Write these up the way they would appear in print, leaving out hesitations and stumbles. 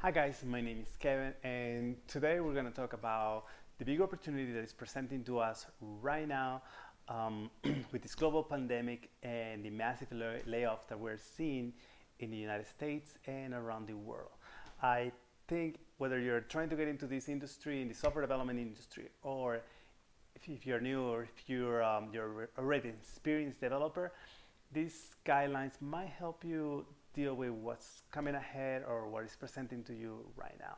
Hi guys, my name is Kevin, and today we're going to talk about the big opportunity that is presenting to us right now with this global pandemic and the massive layoffs that we're seeing in the United States and around the world. I think whether you're trying to get into this industry, in the software development industry, or if you're new or if you're already an experienced developer, these guidelines might help you deal with what's coming ahead or what is presenting to you right now.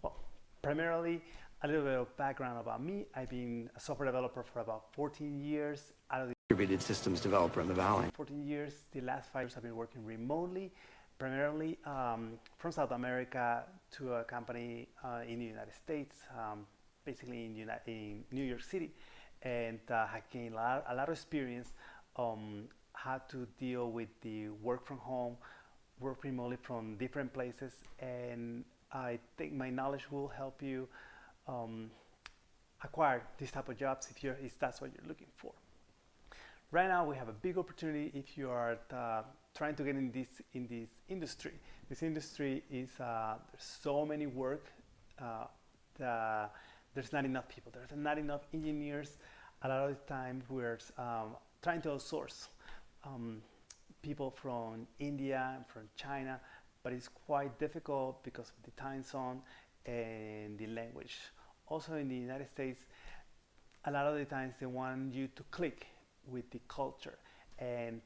Well, primarily, a little bit of background about me. I've been a software developer for about 14 years. Out of the Distributed systems developer in the Valley. 14 years, the last 5 years I've been working remotely, primarily from South America to a company in the United States, basically in New York City, and I gained a lot of experience how to deal with the work from home, work remotely from different places, and I think my knowledge will help you acquire this type of jobs if that's what you're looking for. Right now, we have a big opportunity if you are trying to get in this industry. This industry is there's so many work. There's not enough people. There's not enough engineers. A lot of the time, we're trying to outsource people from India and from China, but it's quite difficult because of the time zone and the language. Also, in the United States, a lot of the times they want you to click with the culture, and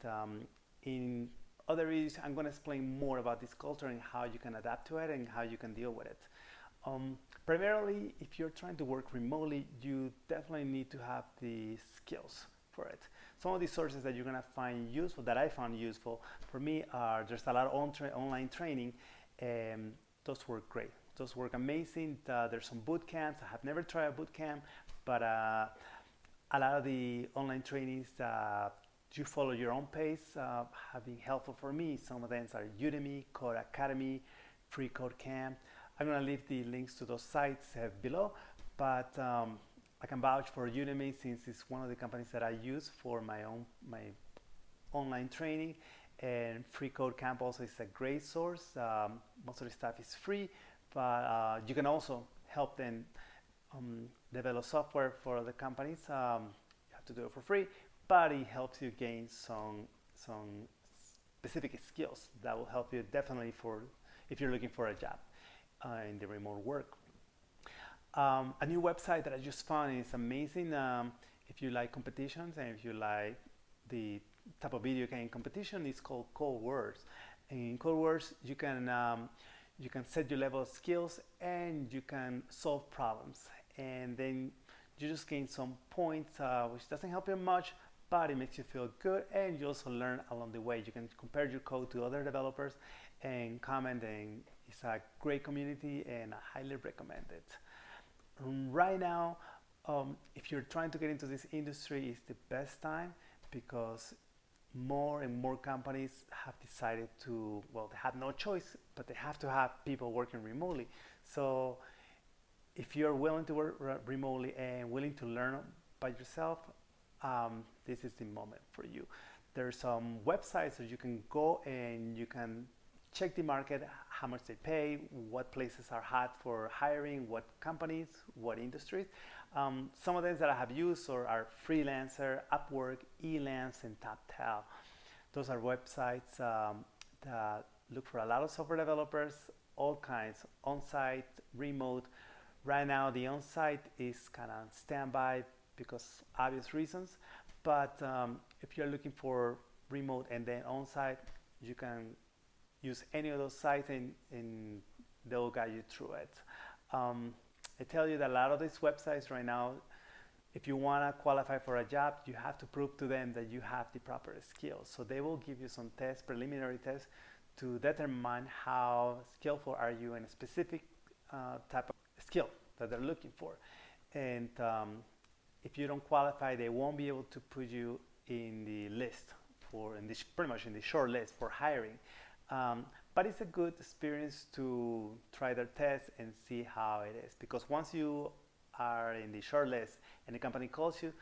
in other videos I'm going to explain more about this culture and how you can adapt to it and how you can deal with it. Primarily, if you're trying to work remotely, you definitely need to have the skills for it. Some of the sources that you're going to find useful, that I found useful for me, are there's a lot of online training, and those work great. Those work amazing. There's some boot camps. I have never tried a boot camp, but a lot of the online trainings you follow your own pace have been helpful for me. Some of them are Udemy, Code Academy, Free Code Camp. I'm going to leave the links to those sites below, but I can vouch for Udemy since it's one of the companies that I use for my online training, and Free Code Camp also is a great source. Most of the stuff is free, but you can also help them develop software for other companies. You have to do it for free, but it helps you gain some specific skills that will help you definitely for if you're looking for a job in the remote work. A new website that I just found is amazing. If you like competitions and if you like the type of video game competition, it's called Codewars. In Codewars, you can set your level of skills and you can solve problems, and then you just gain some points, which doesn't help you much, but it makes you feel good, and you also learn along the way. You can compare your code to other developers and comment, and it's a great community, and I highly recommend it. Right now, if you're trying to get into this industry, it's the best time because more and more companies have decided to, well, they have no choice, but they have to have people working remotely. So if you're willing to work remotely and willing to learn by yourself, this is the moment for you. There's some websites that you can go and you can check the market, how much they pay, what places are hot for hiring, what companies, what industries. Some of them that I have used are Freelancer, Upwork, Elance, and TopTal. Those are websites that look for a lot of software developers, all kinds, on-site, remote. Right now, the on-site is kind of standby because obvious reasons, but if you're looking for remote and then on-site, you can use any of those sites and they'll guide you through it. I tell you that a lot of these websites right now, if you want to qualify for a job, you have to prove to them that you have the proper skills. So they will give you some tests, preliminary tests, to determine how skillful are you in a specific type of skill that they're looking for. And if you don't qualify, they won't be able to put you in the list pretty much in the short list for hiring. But it's a good experience to try their test and see how it is, because once you are in the short list and the company calls you,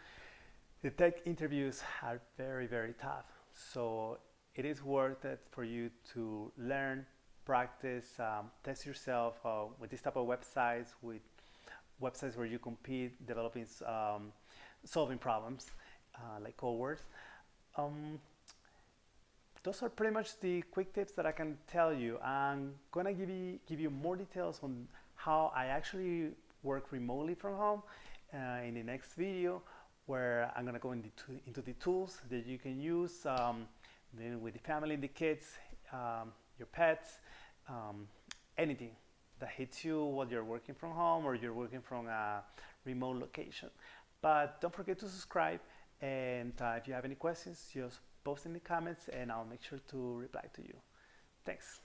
the tech interviews are very, very tough. So it is worth it for you to learn practice, test yourself with this type of websites, with websites where you compete, developing, solving problems like code words. Um, those are pretty much the quick tips that I can tell you. I'm gonna give you more details on how I actually work remotely from home in the next video, where I'm gonna go into the tools that you can use then with the family, the kids, your pets, um, anything that hits you while you're working from home or you're working from a remote location. But don't forget to subscribe, and if you have any questions, just post in the comments and I'll make sure to reply to you. Thanks.